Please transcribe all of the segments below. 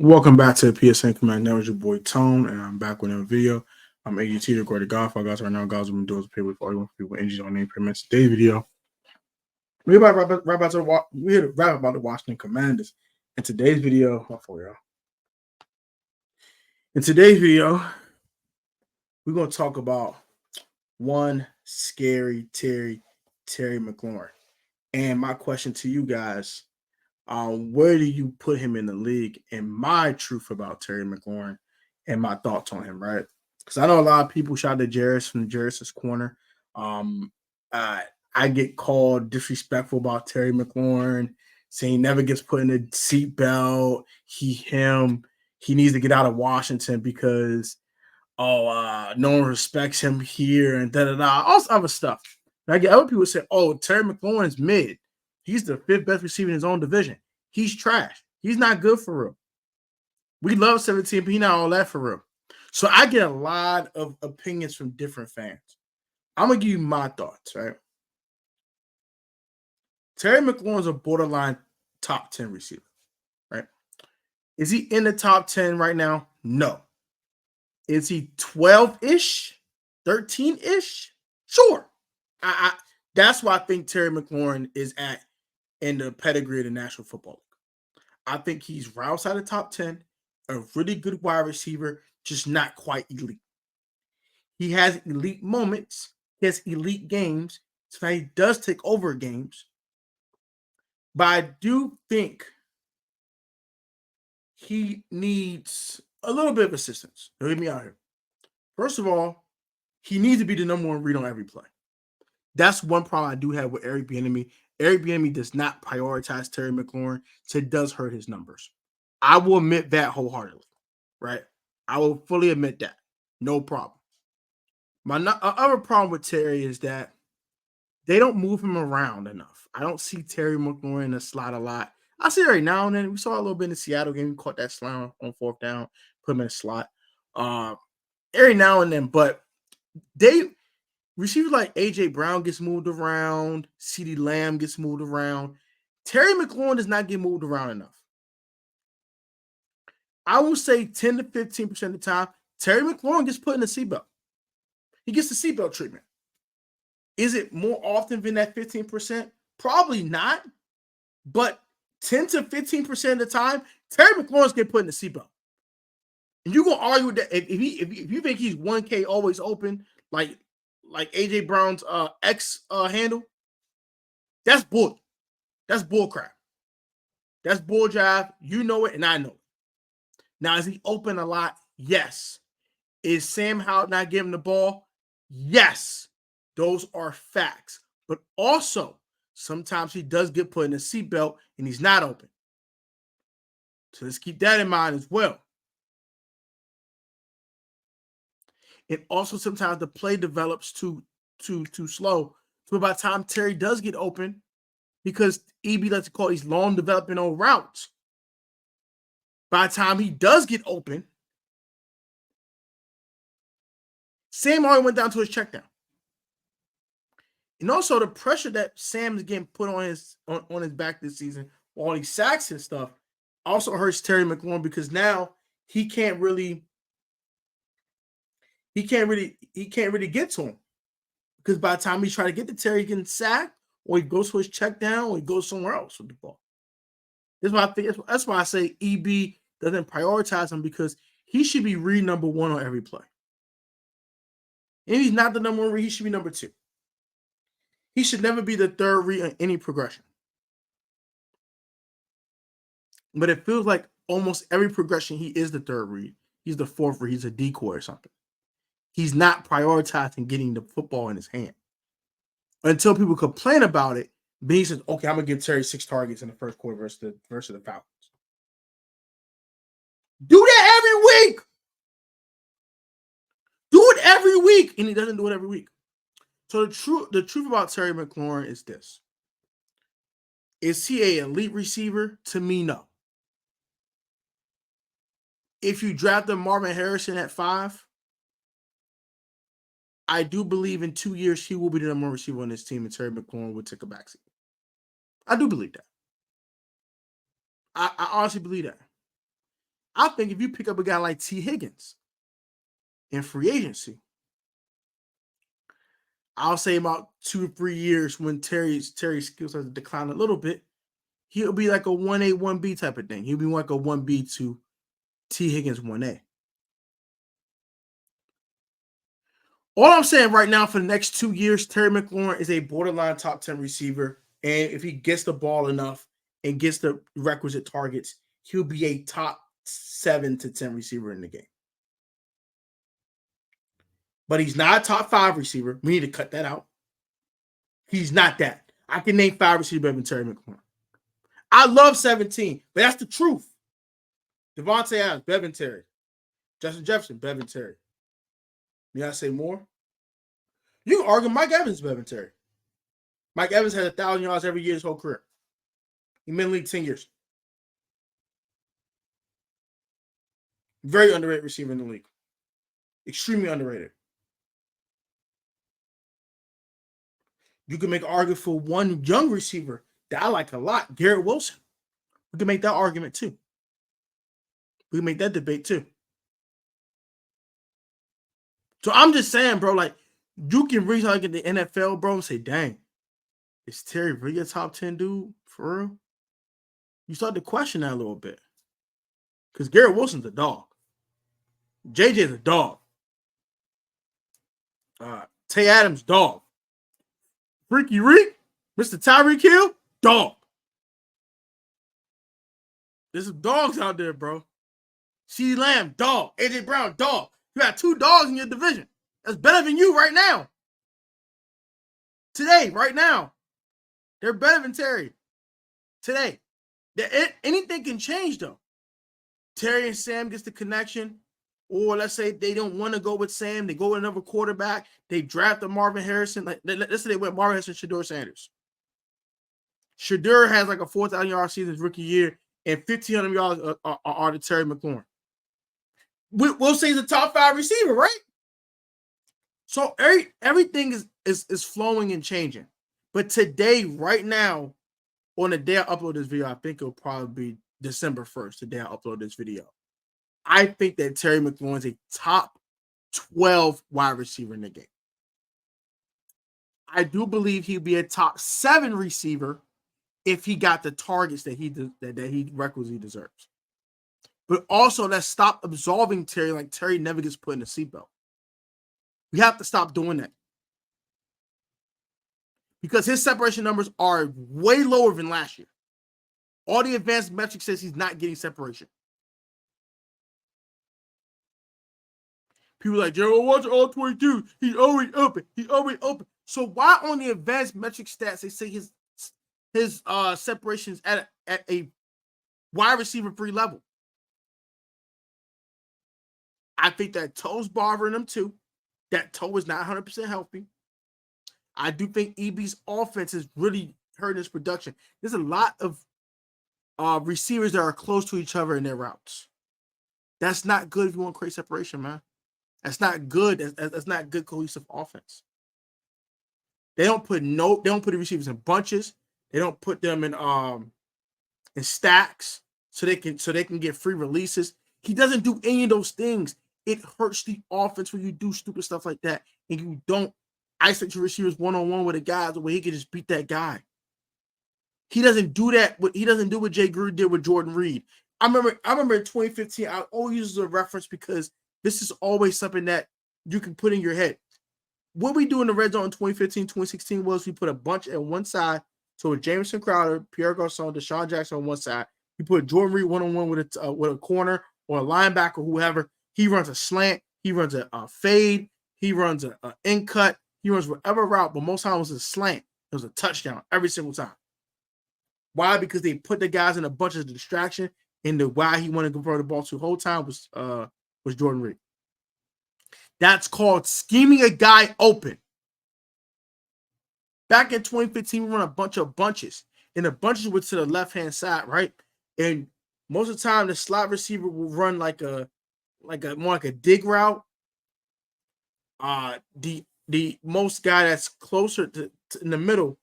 Welcome back to the PSN Command Network. Your boy Tone, and I'm back with another video. I'm AGT, the great Godfather. Guys, right now, guys, we've been doing some paper for everyone people injuries on name payments. Today's video, we're about the Washington Commanders. In today's video, we're gonna talk about one scary Terry McLaurin. And my question to you guys. Where do you put him in the league? And my truth about Terry McLaurin and my thoughts on him, right? Because I know a lot of people shout at Jeris from Jeris's corner. I get called disrespectful about Terry McLaurin, saying he never gets put in a seatbelt. He needs to get out of Washington because no one respects him here and all this other stuff. And I get other people say, "Oh, Terry McLaurin's mid. He's the fifth best receiver in his own division. He's trash. He's not good for real. We love 17, but he's not all that for real." So I get a lot of opinions from different fans. I'm going to give you my thoughts, right? Terry McLaurin's a borderline top 10 receiver, right? Is he in the top 10 right now? No. Is he 12-ish? 13-ish? Sure. That's why I think Terry McLaurin is in the pedigree of the National Football League. I think he's right outside the top 10, a really good wide receiver, just not quite elite. He has elite moments. He has elite games. So he does take over games. But I do think he needs a little bit of assistance. Hear me out here. First of all, he needs to be the number one read on every play. That's one problem I do have with Eric Bieniemy. Eric Bieniemy does not prioritize Terry McLaurin, so it does hurt his numbers. I will admit that wholeheartedly, right? I will fully admit that. No problem. My other problem with Terry is that they don't move him around enough. I don't see Terry McLaurin in the slot a lot. I see it right now and then. We saw a little bit in the Seattle game. We caught that slam on fourth down, put him in a slot. Every now and then, but receivers like A.J. Brown gets moved around. CeeDee Lamb gets moved around. Terry McLaurin does not get moved around enough. I will say 10 to 15% of the time, Terry McLaurin gets put in the seatbelt. He gets the seatbelt treatment. Is it more often than that 15%? Probably not. But 10 to 15% of the time, Terry McLaurin's getting put in the seatbelt. And you're going to argue that if you think he's 1K always open, like AJ Brown's X handle, that's bull. That's bull crap. That's bull jive. You know it, and I know it. Now, is he open a lot? Yes. Is Sam Howell not giving the ball? Yes. Those are facts. But also, sometimes he does get put in a seatbelt and he's not open. So let's keep that in mind as well. And also, sometimes the play develops too slow. So by the time Terry does get open, because EB likes to call these long developing on routes, by the time he does get open, Sam already went down to his check down. And also the pressure that Sam is getting put on his back this season, all these sacks and stuff, also hurts Terry McLaurin because now he can't really get to him. Because by the time he's trying to get to Terry, he getting sacked, or he goes for his check down, or he goes somewhere else with the ball. That's why I say EB doesn't prioritize him, because he should be read number one on every play. And if he's not the number one read, he should be number two. He should never be the third read on any progression. But it feels like almost every progression he is the third read. He's the fourth read. He's a decoy or something. He's not prioritizing getting the football in his hand. Until people complain about it, then he says, okay, I'm going to give Terry 6 targets in the first quarter versus the Falcons. Do that every week. Do it every week. And he doesn't do it every week. So the truth about Terry McLaurin is this. Is he an elite receiver? To me, no. If you drafted Marvin Harrison at 5, I do believe in 2 years he will be the number one receiver on this team, and Terry McLaurin will take a backseat. I do believe that. I honestly believe that. I think if you pick up a guy like T. Higgins in free agency, I'll say about 2 or 3 years when Terry's skills has declined a little bit, he'll be like a 1A, 1B type of thing. He'll be like a 1B to T. Higgins 1A. All I'm saying right now for the next 2 years, Terry McLaurin is a borderline top 10 receiver. And if he gets the ball enough and gets the requisite targets, he'll be a top 7 to 10 receiver in the game. But he's not a top 5 receiver. We need to cut that out. He's not that. I can name 5 receivers better than Terry McLaurin. I love 17, but that's the truth. Devontae Adams, better than Terry. Justin Jefferson, better than Terry. May I say more? You can argue Mike Evans is better than Terry. Mike Evans has 1,000 yards every year his whole career. He's been in the league 10 years. Very underrated receiver in the league. Extremely underrated. You can make an argument for one young receiver that I like a lot, Garrett Wilson. We can make that argument too. We can make that debate too. So I'm just saying, bro, like, you can reach out in the NFL, bro, and say, dang, is Terry really a top 10 dude? For real? You start to question that a little bit. Because Garrett Wilson's a dog. JJ's a dog. Tay Adams, dog. Freaky Reek, Mr. Tyreek Hill, dog. There's some dogs out there, bro. CeeDee Lamb, dog. AJ Brown, dog. You got 2 dogs in your division. That's better than you right now. Today, right now. They're better than Terry. Today. Anything can change, though. Terry and Sam gets the connection. Or let's say they don't want to go with Sam. They go with another quarterback. They draft a Marvin Harrison. Let's say they went Marvin Harrison, Shedeur Sanders. Shedeur has like a 4,000-yard season his rookie year, and 1,500 yards are to Terry McLaurin. We'll say he's a top 5 receiver, right? So everything is flowing and changing. But today, right now, on the day I upload this video, I think it'll probably be December 1st, the day I upload this video. I think that Terry McLaurin is a top 12 wide receiver in the game. I do believe he'd be a top 7 receiver if he got the targets that he requisitely deserves. But also, let's stop absolving Terry like Terry never gets put in a seatbelt. We have to stop doing that. Because his separation numbers are way lower than last year. All the advanced metrics says he's not getting separation. People are like, Gerald, watch all 22. He's always open. He's always open. So why on the advanced metric stats they say his separation is at a wide receiver 3 level? I think that toe's bothering him too. That toe is not 100% healthy. I do think EB's offense is really hurting his production. There's a lot of receivers that are close to each other in their routes. That's not good if you want to create separation, man. That's not good. That's not good cohesive offense. They don't put the receivers in bunches. They don't put them in stacks so they can get free releases. He doesn't do any of those things. It hurts the offense when you do stupid stuff like that and you don't isolate your receivers one-on-one with a guy the way he can just beat that guy. He doesn't do that. He doesn't do what Jay Gruden did with Jordan Reed. I remember in 2015, I always use a reference because this is always something that you can put in your head. What we do in the red zone in 2015, 2016 was we put a bunch on one side. So with Jameson Crowder, Pierre Garçon, Deshaun Jackson on one side, we put Jordan Reed one-on-one with a corner or a linebacker, whoever. He runs a slant. He runs a fade. He runs an in cut. He runs whatever route, but most times it was a slant. It was a touchdown every single time. Why? Because they put the guys in a bunch of distraction, and the why he wanted to convert the ball to the whole time was Jordan Reed. That's called scheming a guy open. Back in 2015, we run a bunch of bunches, and the bunches were to the left-hand side, right? And most of the time, the slot receiver will run more like a dig route. The most guy that's closer to in the middle,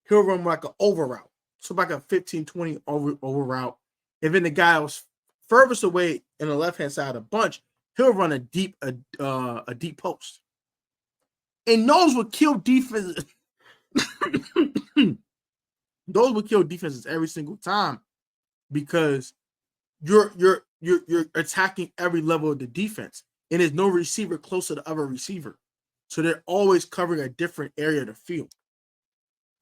he'll run like an over route. So like a 15-20 over route. And then the guy that was furthest away in the left-hand side of the bunch, he'll run a deep post. And those would kill defenses. Those would kill defenses every single time because you're attacking every level of the defense, and there's no receiver close to the other receiver. So they're always covering a different area of the field.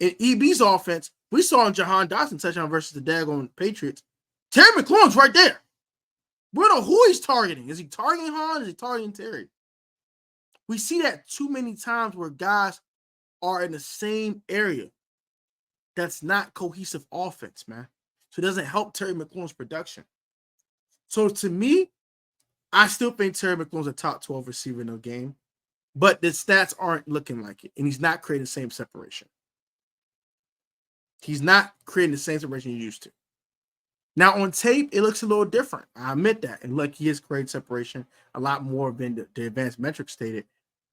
In EB's offense, we saw in Jahan Dotson touchdown versus the daggone Patriots, Terry McLaurin's right there. We don't know who he's targeting. Is he targeting Han? Is he targeting Terry? We see that too many times where guys are in the same area. That's not cohesive offense, man. So it doesn't help Terry McLaurin's production. So to me, I still think Terry McLaurin's a top 12 receiver in the game, but the stats aren't looking like it, and he's not creating the same separation. He's not creating the same separation he used to. Now, on tape, it looks a little different. I admit that. And look, he is creating separation a lot more than the advanced metrics stated.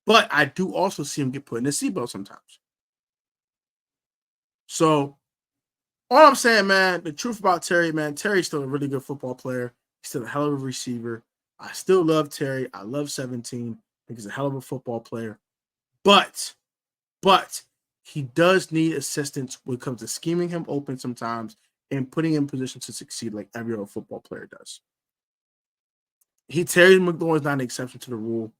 But I do also see him get put in the seatbelt sometimes. So, all I'm saying, man, the truth about Terry, man, Terry's still a really good football player. He's still a hell of a receiver. I still love Terry. I love 17. I think he's a hell of a football player. But he does need assistance when it comes to scheming him open sometimes and putting him in position to succeed like every other football player does. Terry McLaurin is not an exception to the rule.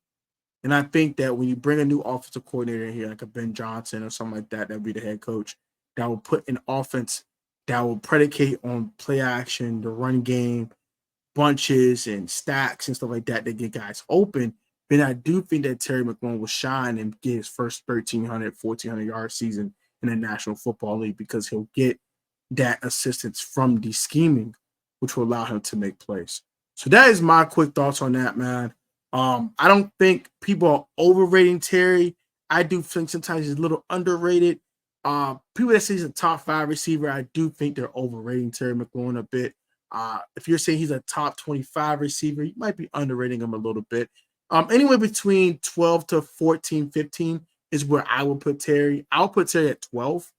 And I think that when you bring a new offensive coordinator in here, like a Ben Johnson or something like that, that'll be the head coach, that will put an offense that will predicate on play action, the run game, bunches and stacks and stuff like that get guys open. Then I do think that Terry McLaurin will shine and get his first 1,300, 1,400-yard season in the National Football League because he'll get that assistance from the scheming, which will allow him to make plays. So that is my quick thoughts on that, man. I don't think people are overrating Terry. I do think sometimes he's a little underrated. People that say he's a top 5 receiver, I do think they're overrating Terry McLaurin a bit. If you're saying he's a top 25 receiver, you might be underrating him a little bit. Anywhere between 12 to 14, 15 is where I would put Terry. I'll put Terry at 12,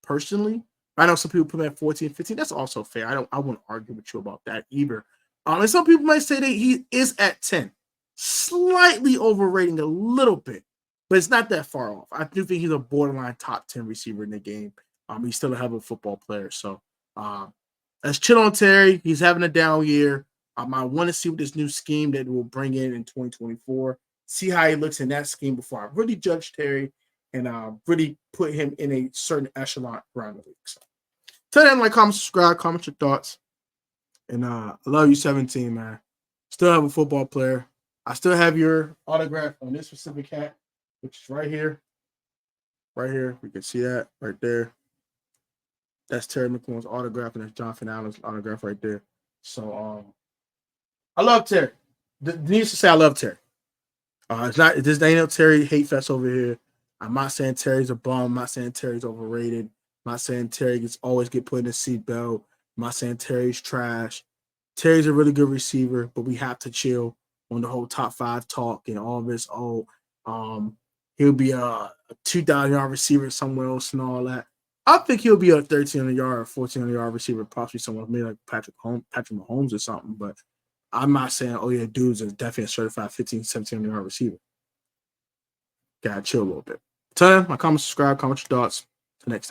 personally. I know some people put him at 14, 15. That's also fair. I wouldn't argue with you about that either. And some people might say that he is at 10. Slightly overrating a little bit, but it's not that far off. I do think he's a borderline top 10 receiver in the game. He's still a hell of a football player. So let's chill on Terry. He's having a down year. I want to see what this new scheme that we'll bring in 2024. See how he looks in that scheme before I really judge Terry and really put him in a certain echelon around the league. So, tell them, like, comment, subscribe, comment your thoughts. And I love you, 17, man. Still have a football player. I still have your autograph on this specific hat, which is right here. Right here. We can see that right there. That's Terry McLaurin's autograph, and that's Jonathan Allen's autograph right there. So I love Terry. Needless to say, I love Terry. This ain't no Terry hate fest over here. I'm not saying Terry's a bum. I'm not saying Terry's overrated. I'm not saying Terry always get put in a seatbelt. I'm not saying Terry's trash. Terry's a really good receiver, but we have to chill on the whole top 5 talk and all this. He'll be a 2,000-yard receiver somewhere else and all that. I think he'll be a 1,300-yard or 1,400-yard receiver, possibly somewhere maybe like Patrick Mahomes or something. But I'm not saying, oh yeah, dude's definitely a certified 1,700-yard receiver. Gotta chill a little bit. Tell them, comment, subscribe, comment your thoughts. Till next time.